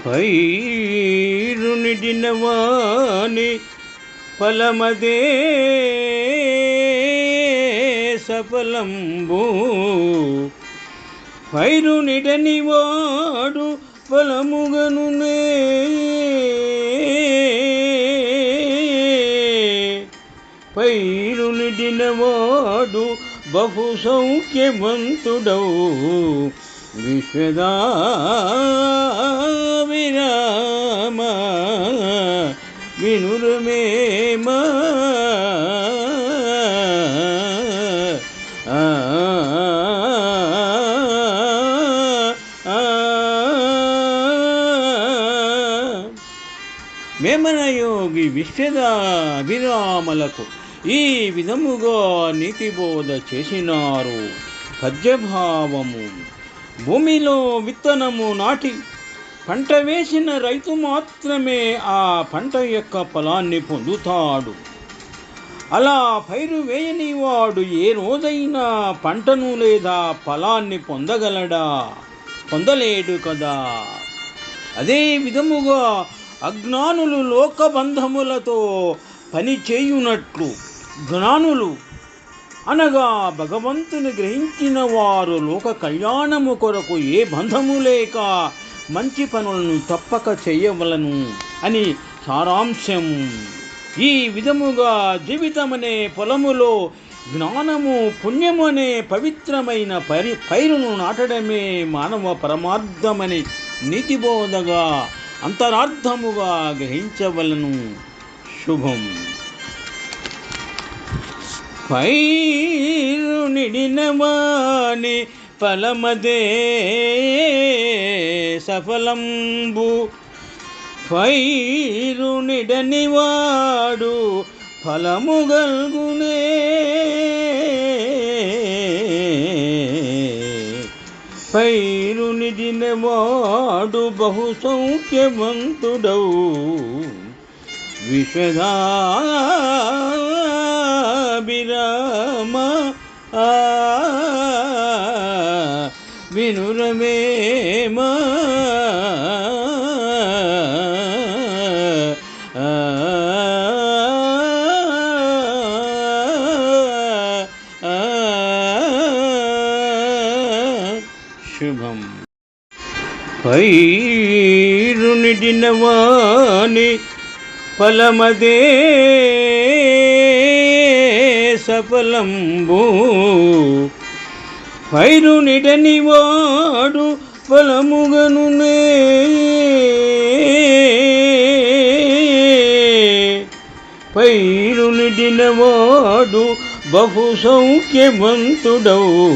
పైరునిడినవాని ఫలమదే సఫలంబు. పైరునిడనివాడు ఫలముగనునే. పైరునిడినవాడు బహు సౌఖ్యవంతుడవు. విశ్వదా విరామ వినురమేమ. వేమనయోగి విశ్వదా అభిరామలకు ఈ విధముగా నీతిబోధ చేసినారు. పద్యభావము. భూమిలో విత్తనము నాటి పంట వేసిన రైతు మాత్రమే ఆ పంట యొక్క ఫలాన్ని పొందుతాడు. అలా పైరు వేయని వాడు ఏ రోజైనా పంటను లేదా ఫలాన్ని పొందగలడా? పొందలేడు కదా. అదే విధముగా అజ్ఞానులు లోకబంధములతో పని చేయునట్లు, జ్ఞానులు అనగా భగవంతుని గ్రహించిన వారు లోక కళ్యాణము కొరకు ఏ బంధము లేక మంచి పనులను తప్పక చేయవలను అని సారాంశం. ఈ విధముగా జీవితమనే పొలములో జ్ఞానము, పుణ్యము అనే పవిత్రమైన పైరును నాటడమే మానవ పరమార్థమని నీతిబోధగా అంతరార్థముగా గ్రహించవలను. శుభం. పైరునిడినవాని ఫలమదే సఫలంబు. పైరునిడనివాడు ఫలముగల్గునే. పైరునిడినవాడు బహు సౌఖ్యవంతుడవు. విశ్వదా విరామ వినురమేమ. శుభం. పైరునిడినవాని ఫలమదే సఫలంబు. పైరునిడనివాడు ఫలముగనునే. పైరునిడినవాడు బహు సౌఖ్యవంతుడవు.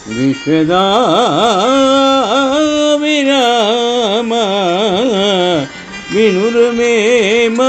విశ్వదా విరామ వినురమేమ.